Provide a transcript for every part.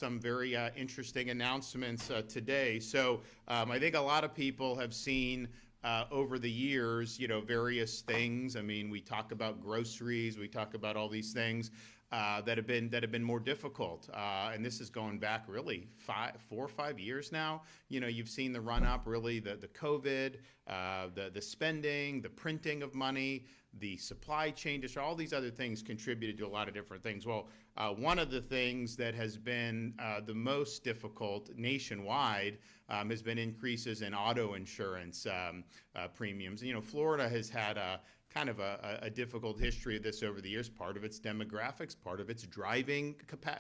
some very interesting announcements today. So I think a lot of people have seen over the years, various things. I mean, we talk about groceries, we talk about all these things that have been more difficult, and this is going back really 4 or 5 years now. You've seen the run up, really the COVID, the spending, the printing of money, the supply chain, just all these other things contributed to a lot of different things. Well, one of the things that has been the most difficult nationwide has been increases in auto insurance premiums. Florida has had a kind of a difficult history of this over the years. Part of its demographics, part of its driving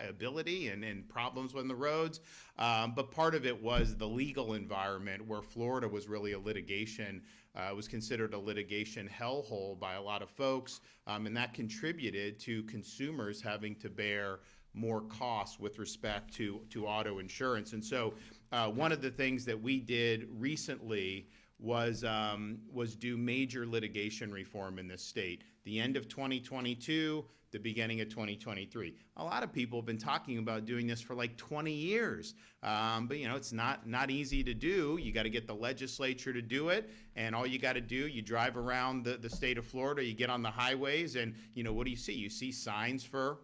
ability and problems on the roads, but part of it was the legal environment where Florida was really a litigation, was considered a litigation hellhole by a lot of folks, and that contributed to consumers having to bear more costs with respect to auto insurance. And so one of the things that we did recently was do major litigation reform in this state. The end of 2022, the beginning of 2023. A lot of people have been talking about doing this for like 20 years, but it's not easy to do. You got to get the legislature to do it, and all you got to do, you drive around the state of Florida, you get on the highways, and what do you see? You see signs for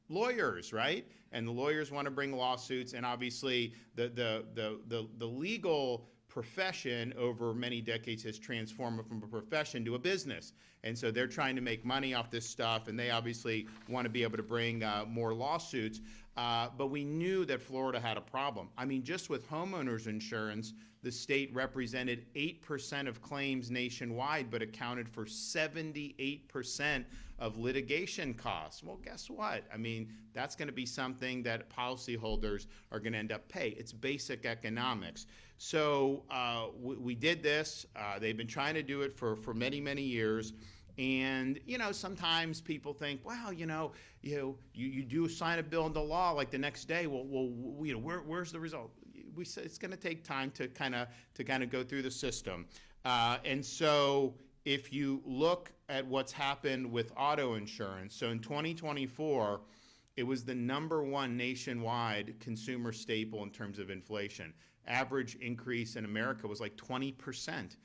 lawyers, right? And the lawyers want to bring lawsuits, and obviously the legal profession over many decades has transformed from a profession to a business. And so they're trying to make money off this stuff, and they obviously want to be able to bring more lawsuits. But we knew that Florida had a problem. I mean, just with homeowners insurance, the state represented 8% of claims nationwide, but accounted for 78% of litigation costs. Well, guess what? I mean, that's going to be something that policyholders are going to end up paying. It's basic economics. So we did this. They've been trying to do it for many, many years. And, sometimes people think, well, you do sign a bill into law like the next day. Well, where's the result? We said it's going to take time to kind of go through the system. And so if you look at what's happened with auto insurance, so in 2024, it was the #1 nationwide consumer staple in terms of inflation. Average increase in America was like 20%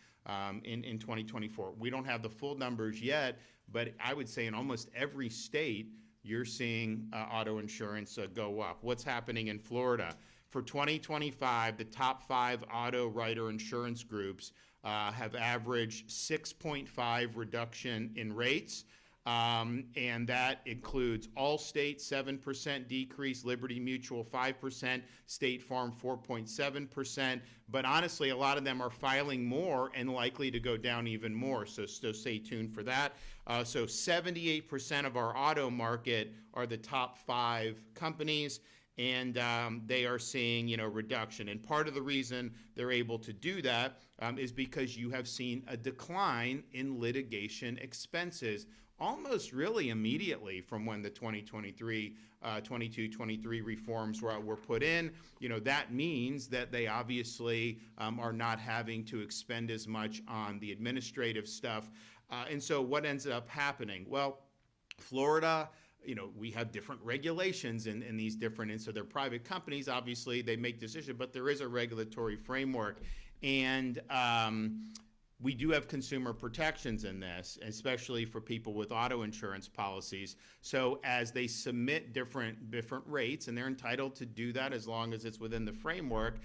in 2024. We don't have the full numbers yet, but I would say in almost every state, you're seeing auto insurance go up. What's happening in Florida? For 2025, the top 5 auto writer insurance groups have averaged 6.5 reduction in rates. And that includes Allstate, 7% decrease, Liberty Mutual, 5%, State Farm, 4.7%. But honestly, a lot of them are filing more and likely to go down even more. So stay tuned for that. So 78% of our auto market are the top 5 companies. And they are seeing, reduction. And part of the reason they're able to do that is because you have seen a decline in litigation expenses almost really immediately from when the 22-23 reforms were put in. That means that they obviously are not having to expend as much on the administrative stuff. And so what ends up happening? Well, Florida, we have different regulations in these different, and so they're private companies. Obviously, they make decisions, but there is a regulatory framework. And we do have consumer protections in this, especially for people with auto insurance policies. So as they submit different rates, and they're entitled to do that as long as it's within the framework,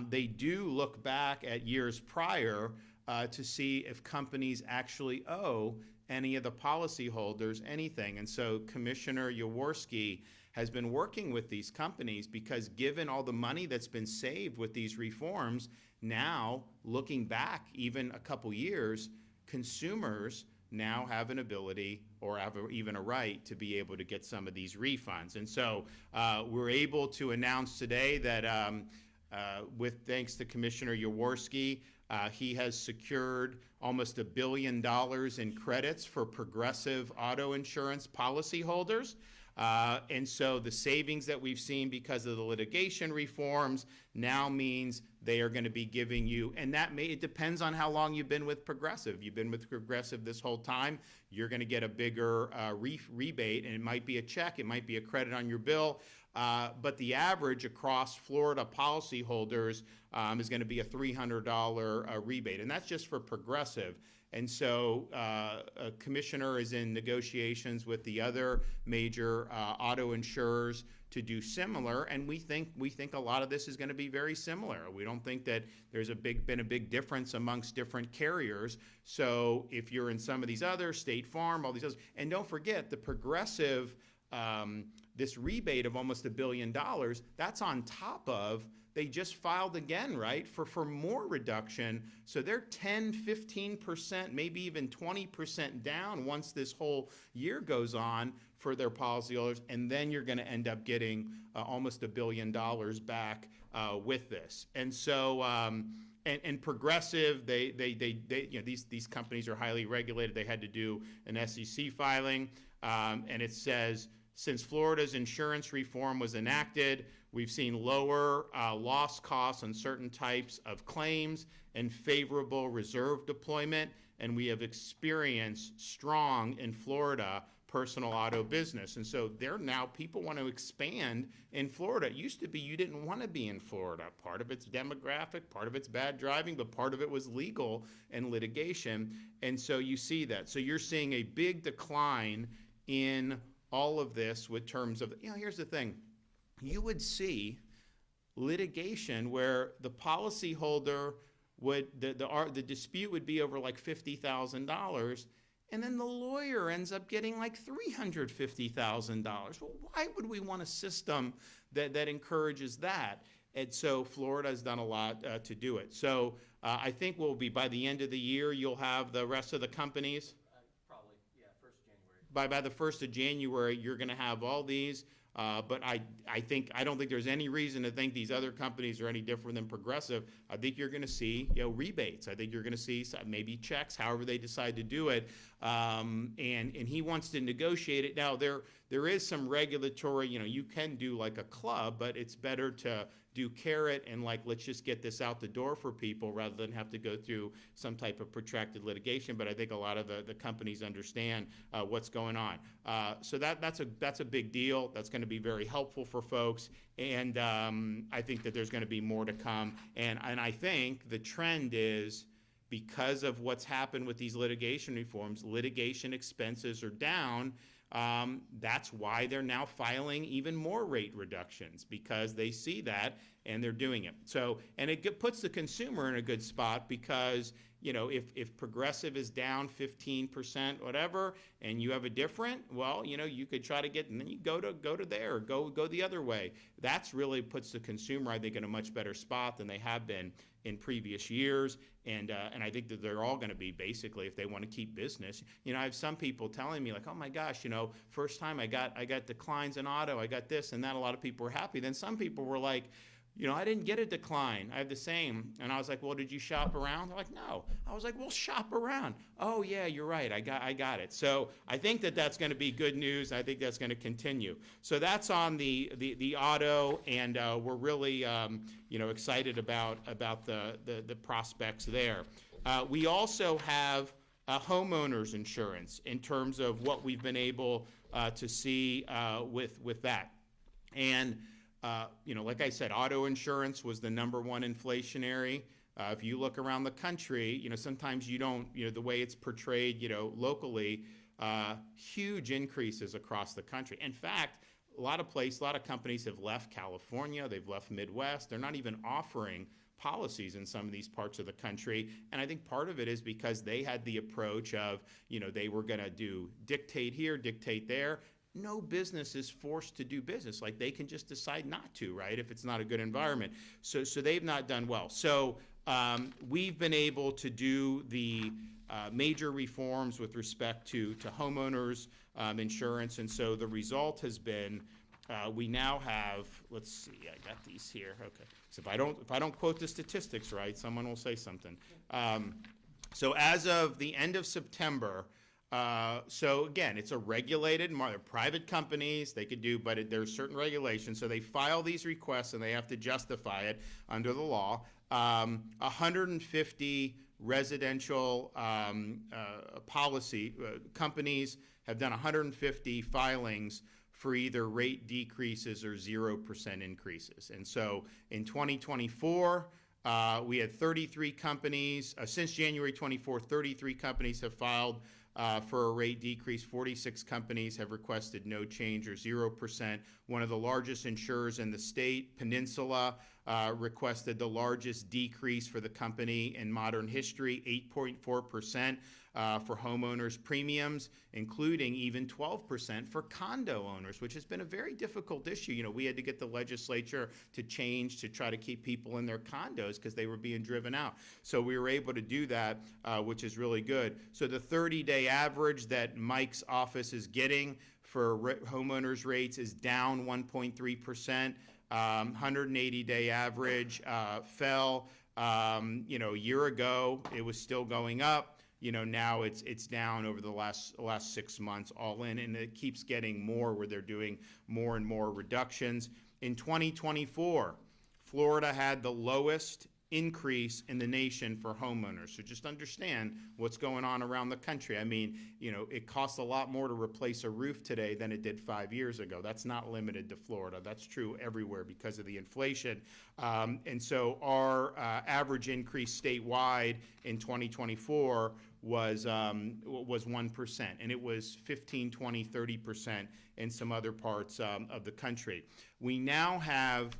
they do look back at years prior to see if companies actually owe any of the policyholders anything. And so Commissioner Yaworsky has been working with these companies because given all the money that's been saved with these reforms, now looking back even a couple years, consumers now have an ability or have even a right to be able to get some of these refunds. And so we're able to announce today that with thanks to Commissioner Yaworsky, he has secured almost $1 billion in credits for Progressive auto insurance policyholders. And so the savings that we've seen because of the litigation reforms now means they are going to be giving you, and it depends on how long you've been with Progressive. You've been with Progressive this whole time, you're going to get a bigger rebate, and it might be a check, it might be a credit on your bill. But the average across Florida policyholders is going to be a $300 rebate, and that's just for Progressive. And so a commissioner is in negotiations with the other major auto insurers to do similar, and we think a lot of this is going to be very similar. We don't think that there's been a big difference amongst different carriers. So if you're in some of these other, State Farm, all these others, and don't forget the Progressive, this rebate of almost $1 billion, that's on top of, they just filed again, right, for more reduction. So they're 10, 15%, maybe even 20% down once this whole year goes on for their policyholders, and then you're going to end up getting almost $1 billion back with this. And so, and Progressive, they you know, these companies are highly regulated. They had to do an SEC filing, and it says, since Florida's insurance reform was enacted, we've seen lower loss costs on certain types of claims and favorable reserve deployment, and we have experienced strong in Florida personal auto business. And so people want to expand in Florida. It used to be you didn't want to be in Florida. Part of it's demographic, part of it's bad driving, but part of it was legal and litigation. And so you see that. So you're seeing a big decline in all of this with terms of, here's the thing. You would see litigation where the policyholder the dispute would be over like $50,000, and then the lawyer ends up getting like $350,000. Well, why would we want a system that encourages that? And so Florida has done a lot to do it. So I think we'll be, by the end of the year, you'll have the rest of the companies. Probably, yeah, 1st of January. By the 1st of January, you're going to have all these. But I don't think there's any reason to think these other companies are any different than Progressive. I think you're going to see rebates. I think you're going to see maybe checks, however they decide to do it. And he wants to negotiate it. Now there is some regulatory. You can do like a club, but it's better to do carrot and like, let's just get this out the door for people rather than have to go through some type of protracted litigation. But I think a lot of the companies understand what's going on. So that's a big deal. That's going to be very helpful for folks. And I think that there's going to be more to come. And I think the trend is, because of what's happened with these litigation reforms, litigation expenses are down. That's why they're now filing even more rate reductions, because they see that and they're doing it. So, and it puts the consumer in a good spot, because if Progressive is down 15%, whatever, and you have a different, well, you could try to get, and then you go to there, go the other way. That's really puts the consumer, I think, in a much better spot than they have been in previous years. And I think that they're all going to be, basically, if they want to keep business. I have some people telling me like, oh my gosh, first time I got declines in auto, I got this and that. A lot of people were happy. Then some people were like, I didn't get a decline. I have the same. And I was like, well, did you shop around? They're like, no. I was like, well, shop around. Oh yeah, you're right. I got it. So I think that that's going to be good news. I think that's going to continue. So that's on the auto, and we're really excited about the prospects there. We also have homeowners insurance in terms of what we've been able to see with that. And like I said, auto insurance was the #1 inflationary. If you look around the country, sometimes you don't, the way it's portrayed, locally, huge increases across the country. In fact, a lot of companies have left California, they've left Midwest. They're not even offering policies in some of these parts of the country. And I think part of it is because they had the approach of, they were going to dictate here, dictate there. No business is forced to do business. Like, they can just decide not to, right, if it's not a good environment. So they've not done well. So we've been able to do the major reforms with respect to homeowners insurance. And so the result has been, we now have, let's see, I got these here. Okay. So if I don't quote the statistics right, someone will say something. So as of the end of September, So again, it's a regulated market. Private companies, they could do, but there's certain regulations. So they file these requests and they have to justify it under the law. 150 residential policy companies have done 150 filings for either rate decreases or 0% increases. And so in 2024, we had 33 companies. Since January 24, 33 companies have filed for a rate decrease. 46 companies have requested no change or 0%. One of the largest insurers in the state, Peninsula, requested the largest decrease for the company in modern history, 8.4% for homeowners premiums, including even 12% for condo owners, which has been a very difficult issue. You know, we had to get the legislature to change to try to keep people in their condos because they were being driven out. So we were able to do that, which is really good. So the 30-day average that Mike's office is getting for homeowners rates is down 1.3%. 180-day average fell. You know, a year ago it was still going up. You know, now it's down over the last 6 months all in, and it keeps getting more where they're doing more and more reductions. In 2024, Florida had the lowest increase in the nation for homeowners. So just understand what's going on around the country. I mean, you know, it costs a lot more to replace a roof today than it did 5 years ago. That's not limited to Florida. That's true everywhere because of the inflation. And so our average increase statewide in 2024 was 1%, and it was 15, 20, 30% in some other parts of the country. We now have,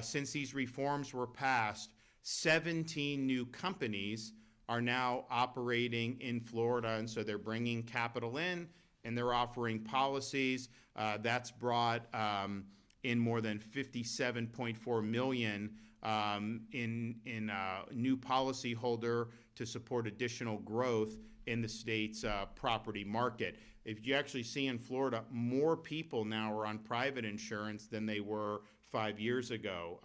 since these reforms were passed, 17 new companies are now operating in Florida, and so they're bringing capital in and they're offering policies. That's brought in more than $57.4 million in new policyholder to support additional growth in the state's property market. If you actually see in Florida, more people now are on private insurance than they were 5 years ago.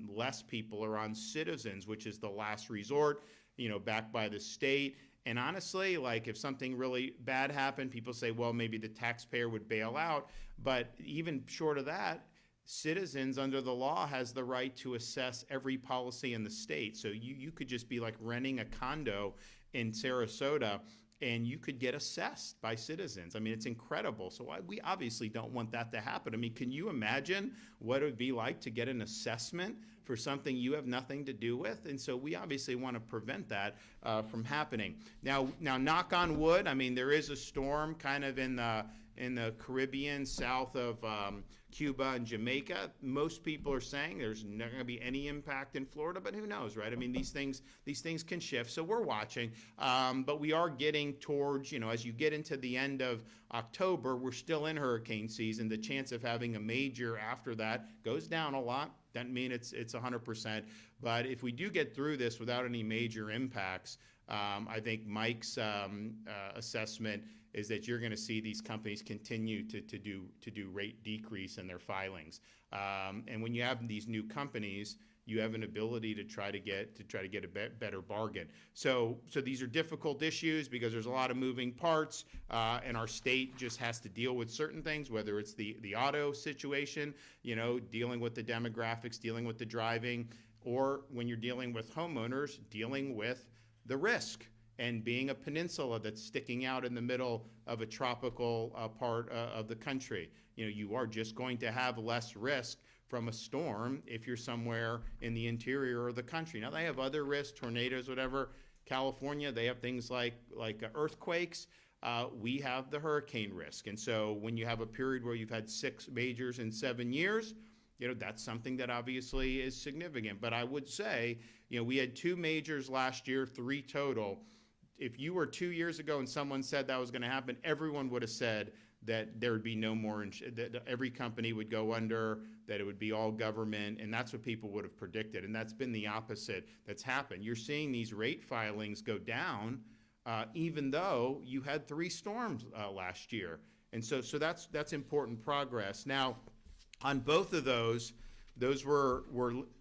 Less people are on Citizens, which is the last resort, you know, backed by the state. And honestly, like if something really bad happened, people say, well, maybe the taxpayer would bail out. But even short of that, Citizens under the law has the right to assess every policy in the state. So you could just be like renting a condo in Sarasota and you could get assessed by Citizens. I mean, it's incredible. So we obviously don't want that to happen. I mean, can you imagine what it would be like to get an assessment for something you have nothing to do with? And so we obviously want to prevent that from happening. Now, knock on wood, I mean, there is a storm kind of in the Caribbean, south of Cuba and Jamaica. Most people are saying there's not going to be any impact in Florida, but who knows, right? I mean, these things can shift, so we're watching. But we are getting towards, you know, as you get into the end of October, we're still in hurricane season. The chance of having a major after that goes down a lot. Doesn't mean it's 100%. But if we do get through this without any major impacts, I think Mike's assessment is that you're going to see these companies continue to do rate decrease in their filings. And when you have these new companies, you have an ability to try to get a better bargain. So these are difficult issues because there's a lot of moving parts, and our state just has to deal with certain things, whether it's the auto situation, you know, dealing with the demographics, dealing with the driving, or when you're dealing with homeowners, dealing with the risk. And being a peninsula that's sticking out in the middle of a tropical part of the country, you know, you are just going to have less risk from a storm if you're somewhere in the interior of the country. Now, they have other risks, tornadoes, whatever. California, they have things like earthquakes. We have the hurricane risk. And so when you have a period where you've had 6 majors in 7 years, you know, that's something that obviously is significant. But I would say, you know, we had 2 majors last year, 3 total. If you were 2 years ago and someone said that was going to happen, everyone would have said that there would be no more, that every company would go under, that it would be all government, and that's what people would have predicted. And that's been the opposite that's happened. You're seeing these rate filings go down, even though you had 3 storms last year. And so that's important progress. Now, on both of those were,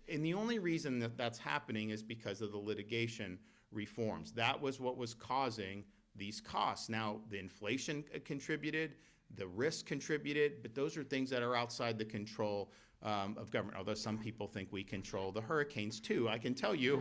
and the only reason that that's happening is because of the litigation reforms. That was what was causing these costs. Now, the inflation contributed, the risk contributed, but those are things that are outside the control of government, although some people think we control the hurricanes too. I can tell you,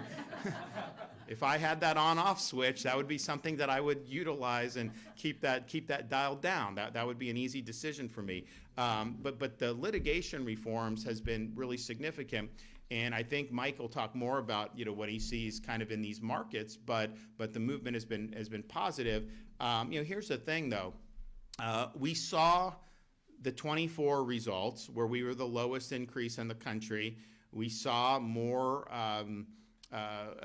if I had that on-off switch, that would be something that I would utilize and keep that dialed down. That would be an easy decision for me. But the litigation reforms has been really significant. And I think Mike will talk more about what he sees kind of in these markets, but the movement has been positive. Here's the thing though, we saw the 24 results where we were the lowest increase in the country. We saw more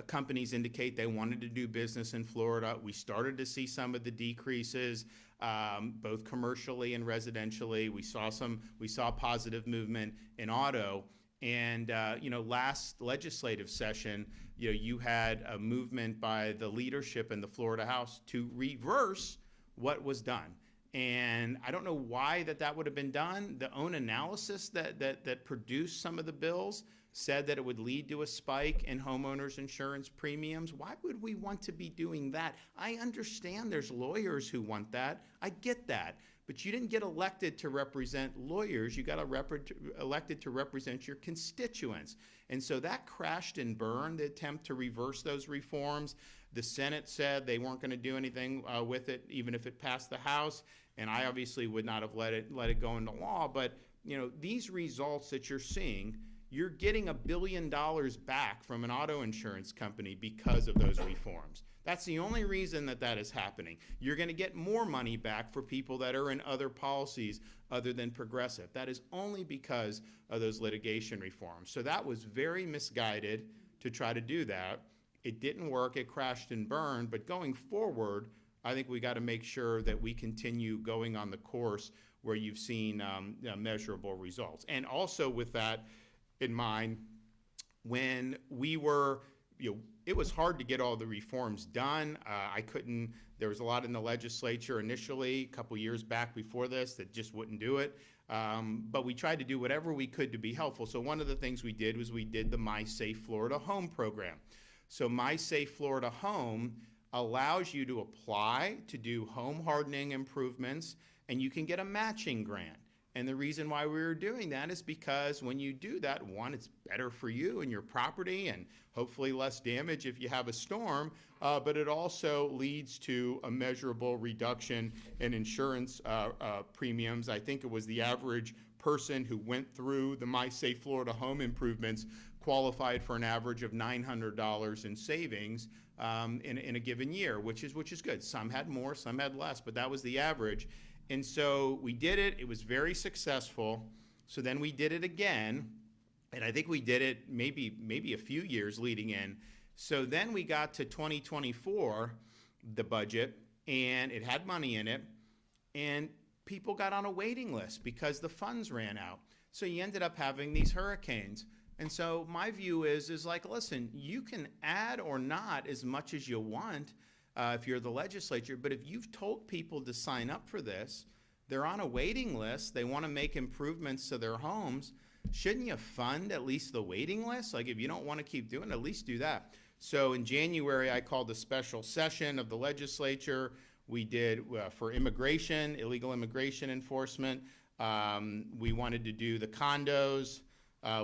companies indicate they wanted to do business in Florida. We started to see some of the decreases, both commercially and residentially. We saw positive movement in auto. And last legislative session, you had a movement by the leadership in the Florida House to reverse what was done. And I don't know why that would have been done. The own analysis that produced some of the bills said that it would lead to a spike in homeowners insurance premiums. Why would we want to be doing that? I understand there's lawyers who want that. I get that. But you didn't get elected to represent lawyers. You got elected to represent your constituents. And so that crashed and burned, the attempt to reverse those reforms. The Senate said they weren't going to do anything with it, even if it passed the House. And I obviously would not have let it go into law. But these results that you're seeing, you're getting $1 billion back from an auto insurance company because of those reforms. That's the only reason that is happening. You're going to get more money back for people that are in other policies other than Progressive. That is only because of those litigation reforms. So that was very misguided to try to do that. It didn't work. It crashed and burned. But going forward, I think we got to make sure that we continue going on the course where you've seen measurable results. And also with that in mind, when we were, it was hard to get all the reforms done. There was a lot in the legislature initially, a couple years back before this, that just wouldn't do it. But we tried to do whatever we could to be helpful. So one of the things we did was we did the My Safe Florida Home program. So My Safe Florida Home allows you to apply to do home hardening improvements, and you can get a matching grant. And the reason why we were doing that is because when you do that, one, it's better for you and your property and hopefully less damage if you have a storm, but it also leads to a measurable reduction in insurance premiums. I think it was the average person who went through the My Safe Florida Home improvements qualified for an average of $900 in savings in a given year, which is good. Some had more, some had less, but that was the average. And so we did it. It was very successful. So then we did it again, and I think we did it maybe a few years leading in. So then we got to 2024, the budget, and it had money in it, and people got on a waiting list because the funds ran out. So you ended up having these hurricanes. And so my view is like, listen, you can add or not as much as you want if you're the legislature, but if you've told people to sign up for this, they're on a waiting list, they want to make improvements to their homes, shouldn't you fund at least the waiting list? Like if you don't want to keep doing it, at least do that. So in January, I called a special session of the legislature. We did for immigration, illegal immigration enforcement. We wanted to do the condos.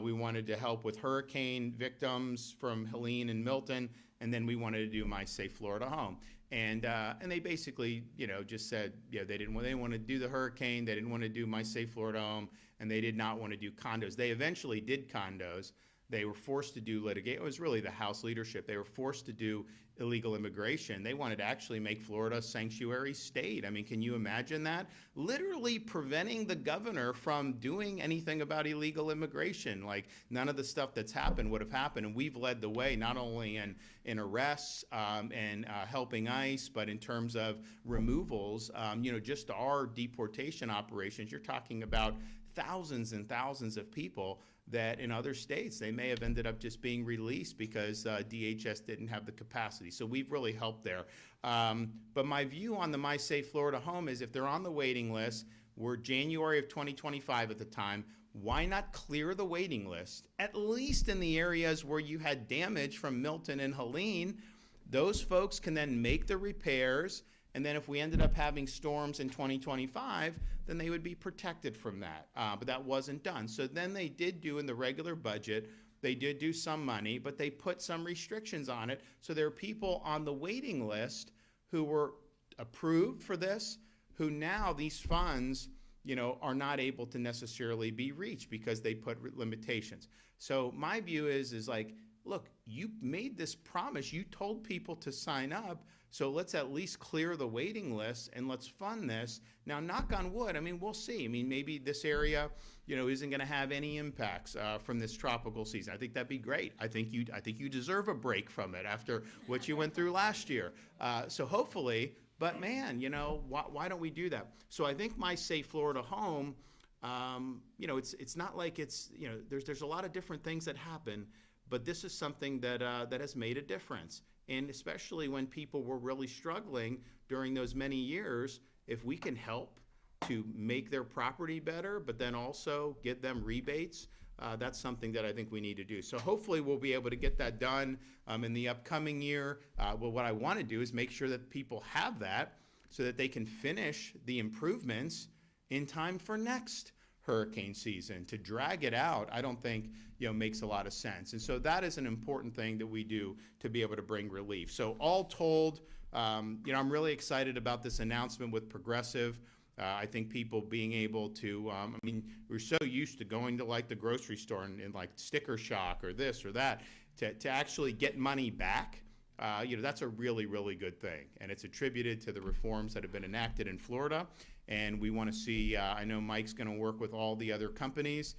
We wanted to help with hurricane victims from Helene and Milton, and then we wanted to do My Safe Florida Home. And they basically, just said, they didn't want to do the hurricane, they didn't want to do My Safe Florida Home, and they did not want to do condos. They eventually did condos. They were forced to do litigation. It was really the House leadership. They were forced to do illegal immigration. They wanted to actually make Florida a sanctuary state. I mean, can you imagine that? Literally preventing the governor from doing anything about illegal immigration. Like none of the stuff that's happened would have happened. And we've led the way, not only in arrests and helping ICE, but in terms of removals. Just our deportation operations, you're talking about thousands and thousands of people that in other states, they may have ended up just being released because DHS didn't have the capacity. So we've really helped there. But my view on the My Safe Florida Home is if they're on the waiting list, we're January of 2025 at the time, why not clear the waiting list, at least in the areas where you had damage from Milton and Helene? Those folks can then make the repairs, And then if we ended up having storms in 2025, then they would be protected from that. But that wasn't done. So then they did do in the regular budget, they did do some money, but they put some restrictions on it. So there are people on the waiting list who were approved for this, who now these funds, are not able to necessarily be reached because they put limitations. So my view is like, look, you made this promise. You told people to sign up. So let's at least clear the waiting list and let's fund this. Now, knock on wood, we'll see. Maybe this area, isn't going to have any impacts from this tropical season. I think that'd be great. I think you deserve a break from it after what you went through last year. So hopefully, but man, why don't we do that? So I think my Safe Florida Home, it's not like it's, there's a lot of different things that happen, but this is something that has made a difference. And especially when people were really struggling during those many years, if we can help to make their property better, but then also get them rebates, that's something that I think we need to do. So hopefully we'll be able to get that done in the upcoming year. Well, what I want to do is make sure that people have that so that they can finish the improvements in time for next hurricane season. To drag it out, I don't think makes a lot of sense. And so that is an important thing that we do to be able to bring relief. So all told, I'm really excited about this announcement with Progressive. I think people being able to, we're so used to going to like the grocery store and like sticker shock or this or that, to actually get money back. That's a really, really good thing. And it's attributed to the reforms that have been enacted in Florida. And we want to see, I know Mike's going to work with all the other companies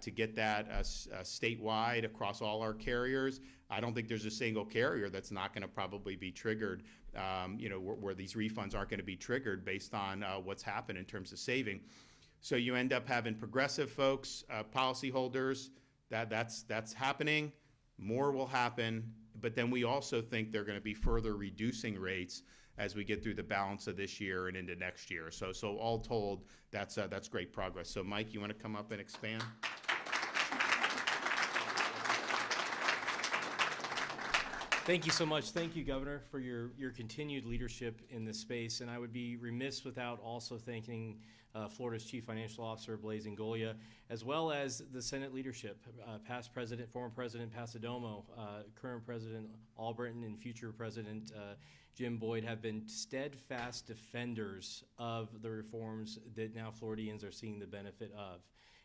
to get that statewide across all our carriers. I don't think there's a single carrier that's not going to probably be triggered, where these refunds aren't going to be triggered based on what's happened in terms of saving. So you end up having Progressive folks, policyholders, that's happening. More will happen. But then we also think they're going to be further reducing rates as we get through the balance of this year and into next year. So all told, that's great progress. So Mike, you want to come up and expand? Thank you so much. Thank you, Governor, for your continued leadership in this space. And I would be remiss without also thanking Florida's Chief Financial Officer, Blaise Ingoglia, as well as the Senate leadership, past President, former President Pasadomo, current President Albritton, and future President Jim Boyd have been steadfast defenders of the reforms that now Floridians are seeing the benefit of.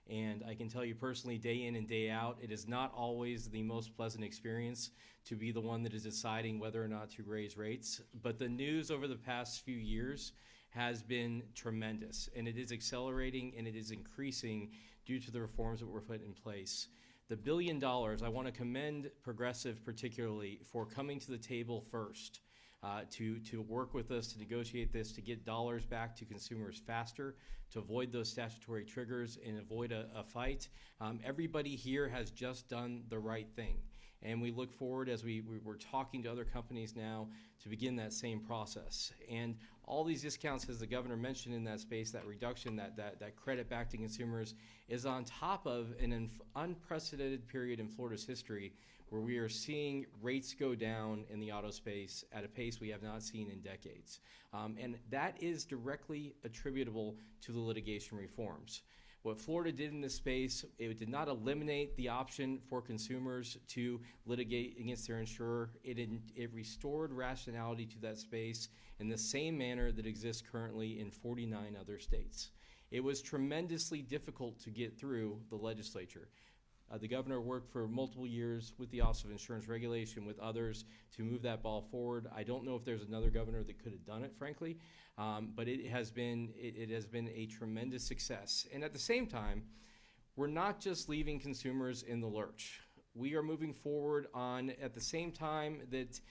And I can tell you personally, day in and day out, it is not always the most pleasant experience to be the one that is deciding whether or not to raise rates. But the news over the past few years has been tremendous, and it is accelerating and it is increasing due to the reforms that were put in place. The $1 billion, I want to commend Progressive particularly for coming to the table first. To work with us to negotiate this, to get dollars back to consumers faster, to avoid those statutory triggers and avoid a fight. Everybody here has just done the right thing. And we look forward, as we're talking to other companies now, to begin that same process. And all these discounts, as the governor mentioned in that space, that reduction, that credit back to consumers, is on top of an unprecedented period in Florida's history where we are seeing rates go down in the auto space at a pace we have not seen in decades. And that is directly attributable to the litigation reforms. What Florida did in this space, it did not eliminate the option for consumers to litigate against their insurer. It restored rationality to that space in the same manner that exists currently in 49 other states. It was tremendously difficult to get through the legislature. The governor worked for multiple years with the Office of Insurance Regulation, with others, to move that ball forward. I don't know if there's another governor that could have done it, frankly, but it has been a tremendous success. And at the same time, we're not just leaving consumers in the lurch. We are moving forward on, at the same time that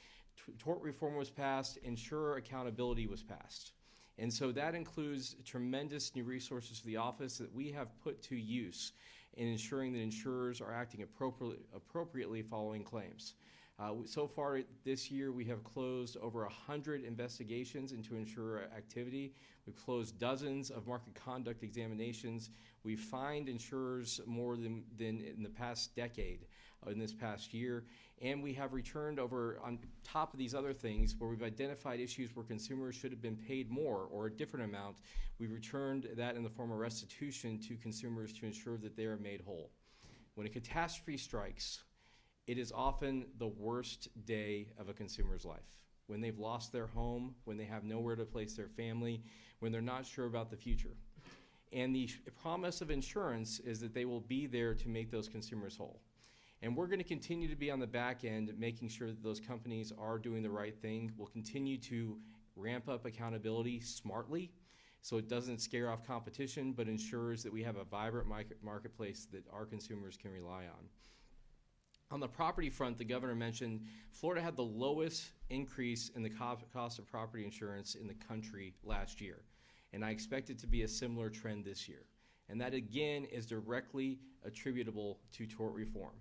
tort reform was passed, insurer accountability was passed. And so that includes tremendous new resources to the office that we have put to use in ensuring that insurers are acting appropriately following claims. So far this year, we have closed over 100 investigations into insurer activity. We've closed dozens of market conduct examinations. We've fined insurers more than in the past decade, in this past year. And we have returned over, on top of these other things, where we've identified issues where consumers should have been paid more or a different amount. We've returned that in the form of restitution to consumers to ensure that they are made whole. When a catastrophe strikes, it is often the worst day of a consumer's life. When they've lost their home, when they have nowhere to place their family, when they're not sure about the future. And the promise of insurance is that they will be there to make those consumers whole. And we're going to continue to be on the back end making sure that those companies are doing the right thing. We'll continue to ramp up accountability smartly so it doesn't scare off competition, but ensures that we have a vibrant marketplace that our consumers can rely on. On the property front, the governor mentioned Florida had the lowest increase in the cost of property insurance in the country last year. And I expect it to be a similar trend this year. And that, again, is directly attributable to tort reform.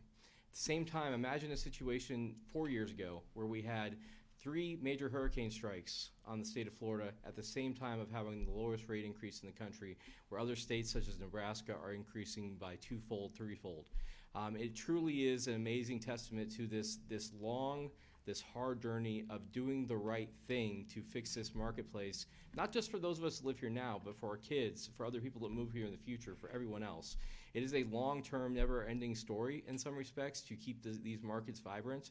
At the same time, imagine a situation 4 years ago where we had 3 major hurricane strikes on the state of Florida at the same time of having the lowest rate increase in the country, where other states such as Nebraska are increasing by 2-fold, 3-fold. It truly is an amazing testament to this hard journey of doing the right thing to fix this marketplace, not just for those of us that live here now, but for our kids, for other people that move here in the future, for everyone else. It is a long-term, never-ending story in some respects to keep these markets vibrant,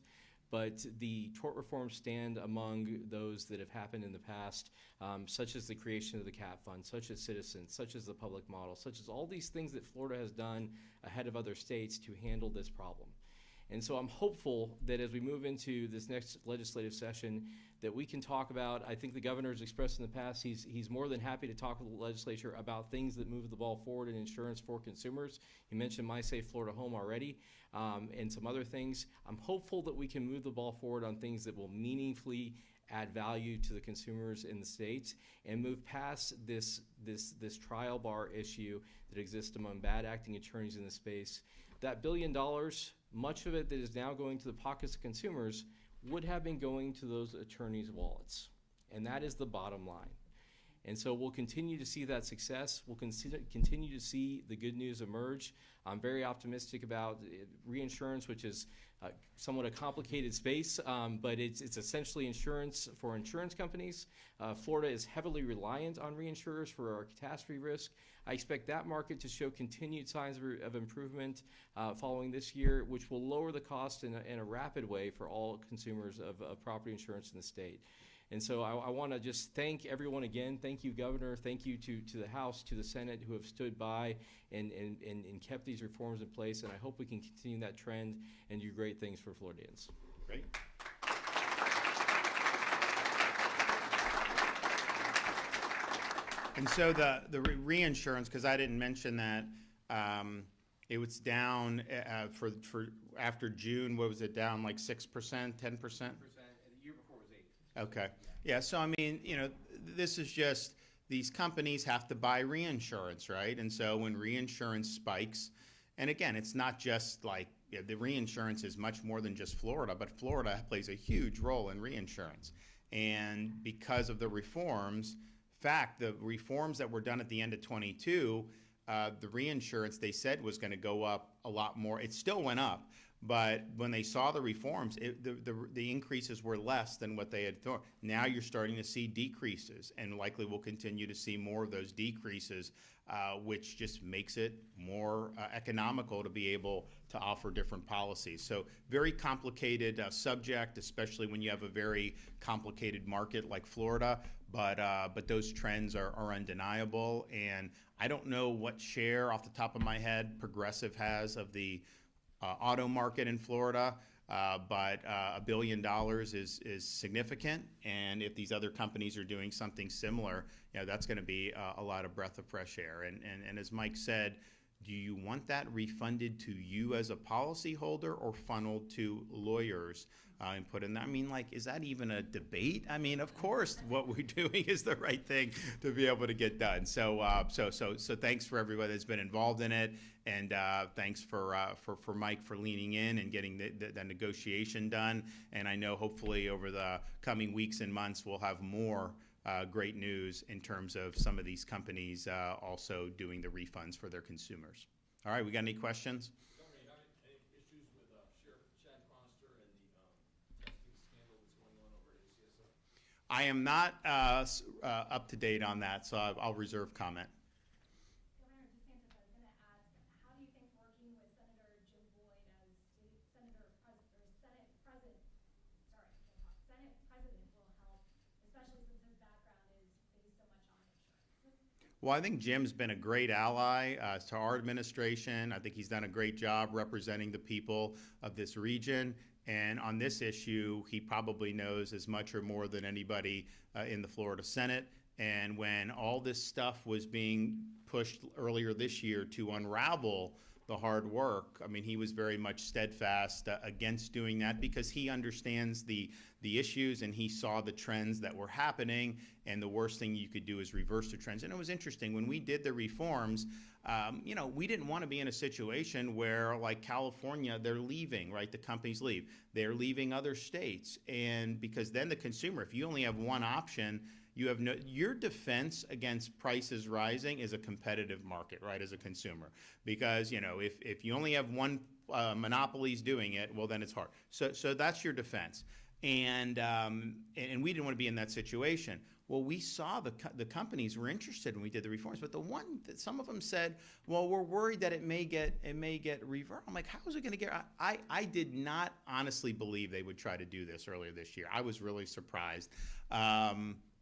but the tort reforms stand among those that have happened in the past, such as the creation of the CAT fund, such as Citizens, such as the public model, such as all these things that Florida has done ahead of other states to handle this problem. And so I'm hopeful that as we move into this next legislative session that we can talk about, I think the governor has expressed in the past, he's more than happy to talk with the legislature about things that move the ball forward in insurance for consumers. He mentioned My Safe Florida Home already, and some other things. I'm hopeful that we can move the ball forward on things that will meaningfully add value to the consumers in the states and move past this trial bar issue that exists among bad acting attorneys in the space. That $1 billion, much of it that is now going to the pockets of consumers, would have been going to those attorneys' wallets. And that is the bottom line. And so we'll continue to see that success. We'll continue to see the good news emerge. I'm very optimistic about reinsurance, which is somewhat a complicated space, but it's essentially insurance for insurance companies. Florida is heavily reliant on reinsurers for our catastrophe risk. I expect that market to show continued signs of improvement following this year, which will lower the cost in a rapid way for all consumers of property insurance in the state. And so I want to just thank everyone again. Thank you, Governor. Thank you to the House, to the Senate, who have stood by and kept these reforms in place. And I hope we can continue that trend and do great things for Floridians. Great. And so the reinsurance, because I didn't mention that, it was down for after June. What was it, down like 6%, 10%? 10%. The year before was 8%. Okay. Yeah. So I mean, this is just these companies have to buy reinsurance, right? And so when reinsurance spikes, and again, it's not just like the reinsurance is much more than just Florida, but Florida plays a huge role in reinsurance, and because of the reforms. The reforms that were done at the end of 22, the reinsurance they said was going to go up a lot more. It still went up, but when they saw the reforms, the increases were less than what they had thought. Now you're starting to see decreases, and likely we'll continue to see more of those decreases, which just makes it more economical to be able to offer different policies. So very complicated subject, especially when you have a very complicated market like Florida. But those trends are undeniable, and I don't know what share off the top of my head Progressive has of the auto market in Florida, but $1 billion is significant, and if these other companies are doing something similar, that's going to be a lot of breath of fresh air. And as Mike said, Do you want that refunded to you as a policyholder or funneled to lawyers and put in? I mean, like, is that even a debate? I mean, of course, what we're doing is the right thing to be able to get done. So thanks for everybody that's been involved in it, and thanks for Mike for leaning in and getting the negotiation done. And I know hopefully over the coming weeks and months we'll have more great news in terms of some of these companies also doing the refunds for their consumers. All right, we got any questions? Governor, you have any issues with Sheriff Chad Chronister and the testing scandal that's going on over at ACSO? I am not up to date on that, so I'll reserve comment. Governor DeSantis, I was going to ask, how do you think working with Senator Jim Boyd as Senate President will help, especially since his background is based so much on insurance? Well, I think Jim's been a great ally to our administration. I think he's done a great job representing the people of this region. And on this issue, he probably knows as much or more than anybody in the Florida Senate. And when all this stuff was being pushed earlier this year to unravel the hard work, I mean, he was very much steadfast against doing that because he understands the issues and he saw the trends that were happening, and the worst thing you could do is reverse the trends. And it was interesting, when we did the reforms, we didn't want to be in a situation where, like California, they're leaving, right? The companies leave. They're leaving other states. And because then the consumer, if you only have one option, you have your defense against prices rising is a competitive market, right, as a consumer. Because, if you only have one monopolies doing it, well, then it's hard. So that's your defense. And we didn't want to be in that situation. Well, we saw the companies were interested when we did the reforms, but the one that some of them said, well, we're worried that it may get reversed. I'm like, how is it going to get? I did not honestly believe they would try to do this earlier this year. I was really surprised.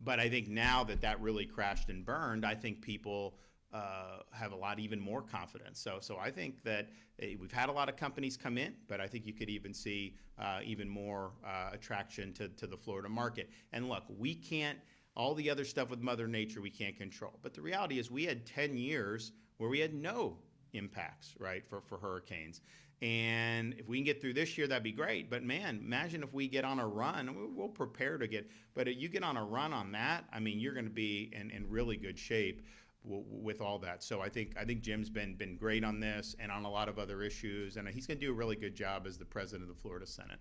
But I think now that really crashed and burned, I think people have a lot even more confidence. So I think that we've had a lot of companies come in, but I think you could even see even more attraction to the Florida market. And look, we can't, all the other stuff with Mother Nature we can't control. But the reality is we had 10 years where we had no impacts, right, for hurricanes. And if we can get through this year, that'd be great. But man, imagine if we get on a run. We'll prepare to get, but if you get on a run on that, I mean, you're going to be in really good shape with all that. So I think Jim's been great on this and on a lot of other issues, and he's going to do a really good job as the president of the Florida Senate.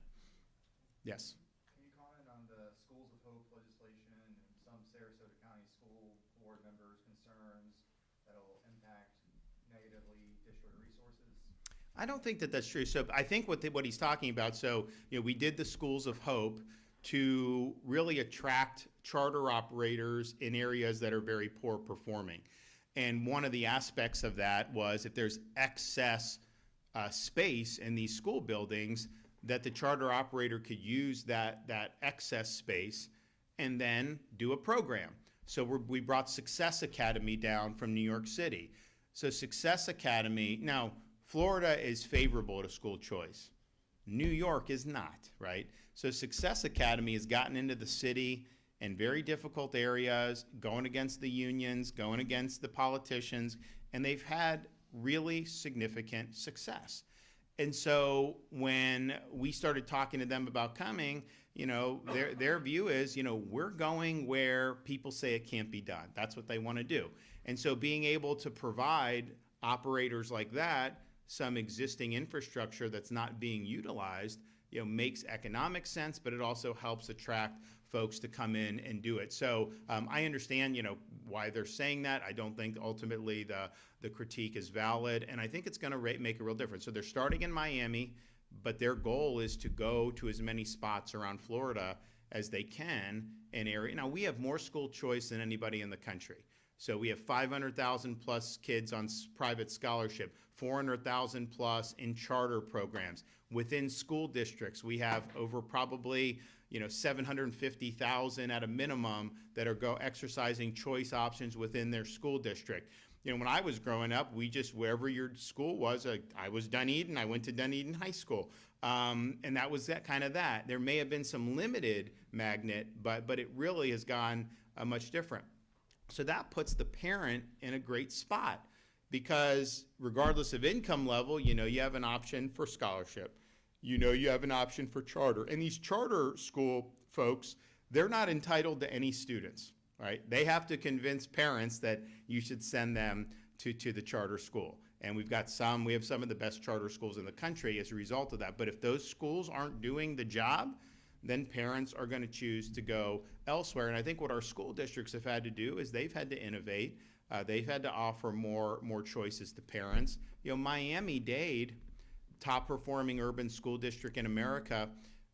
Yes. Can you comment on the Schools of Hope legislation and some Sarasota County school board members' concerns that will impact negatively district resources? I don't think that's true. So I think what he's talking about, so we did the Schools of Hope to really attract charter operators in areas that are very poor performing. And one of the aspects of that was if there's excess space in these school buildings, that the charter operator could use that excess space and then do a program. So we brought Success Academy down from New York City. So Success Academy, now Florida is favorable to school choice. New York is not, right? So Success Academy has gotten into the city in very difficult areas, going against the unions, going against the politicians, and they've had really significant success. And so when we started talking to them about coming, their view is, we're going where people say it can't be done. That's what they want to do. And so being able to provide operators like that some existing infrastructure that's not being utilized, makes economic sense, but it also helps attract folks to come in and do it. So I understand, why they're saying that. I don't think ultimately the critique is valid, and I think it's going to make a real difference. So they're starting in Miami, but their goal is to go to as many spots around Florida as they can in area. Now, we have more school choice than anybody in the country. So we have 500,000 plus kids on private scholarship, 400,000 plus in charter programs. Within school districts, we have over probably 750,000 at a minimum that are exercising choice options within their school district. When I was growing up, wherever your school was, I was Dunedin, I went to Dunedin High School. And that was that. There may have been some limited magnet, but it really has gone much different. So that puts the parent in a great spot. because regardless of income level, you have an option for scholarship. You have an option for charter. And these charter school folks, they're not entitled to any students, right? They have to convince parents that you should send them to the charter school. And we have some of the best charter schools in the country as a result of that. But if those schools aren't doing the job, then parents are going to choose to go elsewhere. And I think what our school districts have had to do is they've had to innovate. They've had to offer more choices to parents. Miami-Dade, top performing urban school district in America,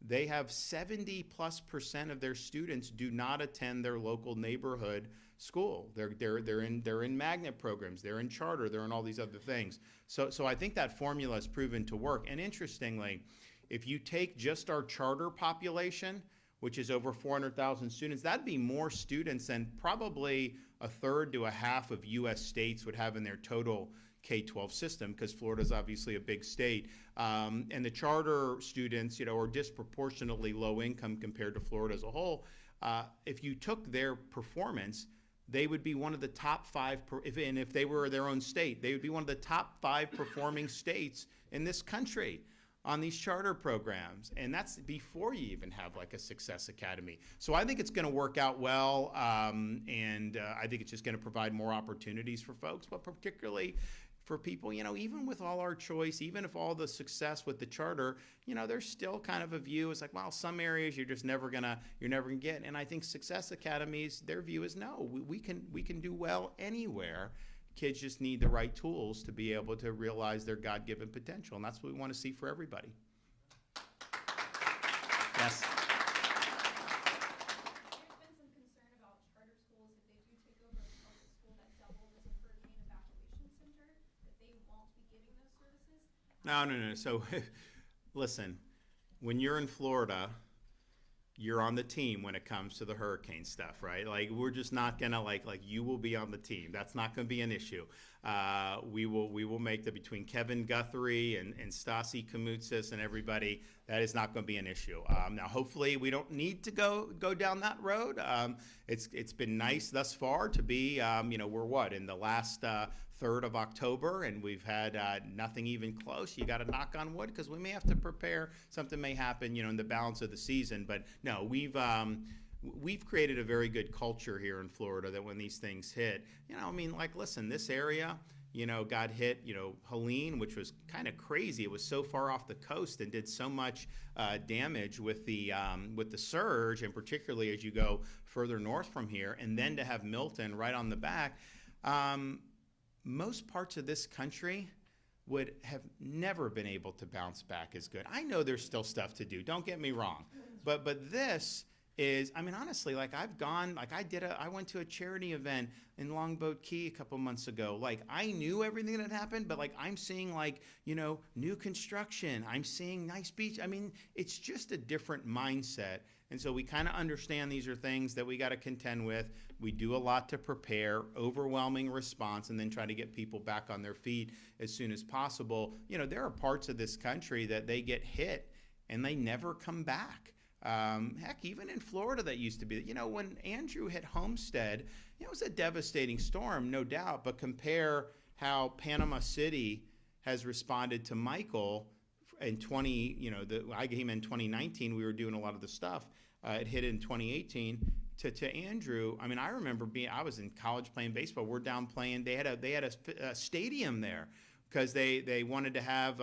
they have 70+% of their students do not attend their local neighborhood school. They're in magnet programs, they're in charter, they're in all these other things. So I think that formula has proven to work. And interestingly, if you take just our charter population, which is over 400,000 students, that'd be more students than probably a third to a half of U.S. states would have in their total K-12 system, because Florida's obviously a big state. And the charter students, are disproportionately low income compared to Florida as a whole. If you took their performance, they would be one of the top 5, if they were their own state, they would be one of the top 5 performing states in this country on these charter programs. And that's before you even have like a Success Academy. So I think it's going to work out well. And I think it's just going to provide more opportunities for folks, but particularly for people, even with all our choice, even if all the success with the charter, there's still kind of a view. It's like, well, some areas you're never gonna get. And I think Success Academies, their view is no, we can do well anywhere. Kids just need the right tools to be able to realize their God-given potential, and that's what we want to see for everybody. Yes. There's been some concern about charter schools, if they do take over a public school that doubles as a hurricane evacuation center, that they won't be giving those services. No. So, listen, when you're in Florida, you're on the team when it comes to the hurricane stuff, right? Like, we're just not gonna like you will be on the team. That's not gonna be an issue. We will make between Kevin Guthrie and Stasi Kamutsis and everybody, that is not gonna be an issue. Now, hopefully we don't need to go down that road. It's been nice thus far to be, we're in the last 3rd of October, and we've had nothing even close. You got to knock on wood, because we may have to prepare. Something may happen, in the balance of the season. But no, we've created a very good culture here in Florida that when these things hit, listen, this area, got hit, Helene, which was kind of crazy. It was so far off the coast and did so much damage with the surge, and particularly as you go further north from here, and then to have Milton right on the back. Most parts of this country would have never been able to bounce back as good. I know there's still stuff to do, don't get me wrong, but this is, honestly, I went to a charity event in Longboat Key a couple months ago. I knew everything that had happened, but I'm seeing new construction, I'm seeing nice beach. It's just a different mindset. And so we kind of understand these are things that we got to contend with. We do a lot to prepare, overwhelming response, and then try to get people back on their feet as soon as possible. There are parts of this country that they get hit and they never come back. Heck, even in Florida that used to be, when Andrew hit Homestead, it was a devastating storm, no doubt, but compare how Panama City has responded to Michael in I came in 2019, we were doing a lot of the stuff. It hit in 2018. To Andrew, I remember I was in college playing baseball. We're down playing. They had a stadium there because they wanted to have.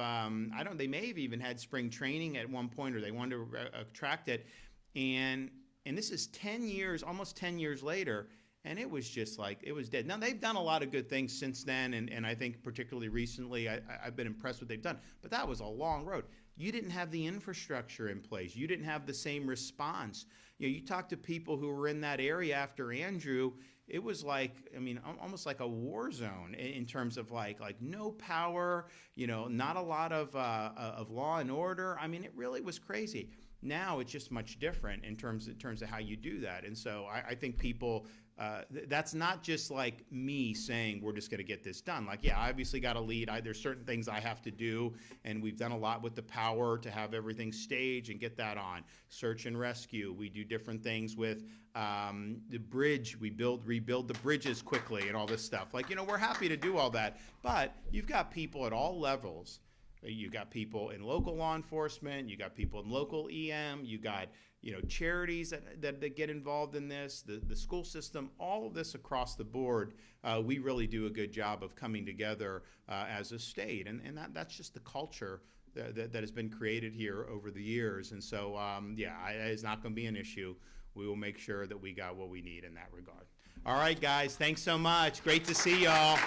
They may have even had spring training at one point, or they wanted to attract it. And this is 10 years, almost 10 years later, and it was just it was dead. Now, they've done a lot of good things since then, and I think particularly recently, I've been impressed with what they've done. But that was a long road. You didn't have the infrastructure in place. You didn't have the same response. You talk to people who were in that area after Andrew, it was almost like a war zone in terms of no power, not a lot of law and order. It really was crazy. Now it's just much different in terms of how you do that. And so I think people that's not just like me saying we're just going to get this done. Like, yeah, I obviously got to lead. There's certain things I have to do, and we've done a lot with the power to have everything staged and get that on. Search and rescue. We do different things with the bridge. We rebuild the bridges quickly and all this stuff. Like, we're happy to do all that, but you've got people at all levels. You got people in local law enforcement, you got people in local EM, you got charities that get involved in this, the school system, all of this across the board. We really do a good job of coming together as a state, and that's just the culture that has been created here over the years. And so, it's not going to be an issue. We will make sure that we got what we need in that regard. All right, guys, thanks so much. Great to see y'all.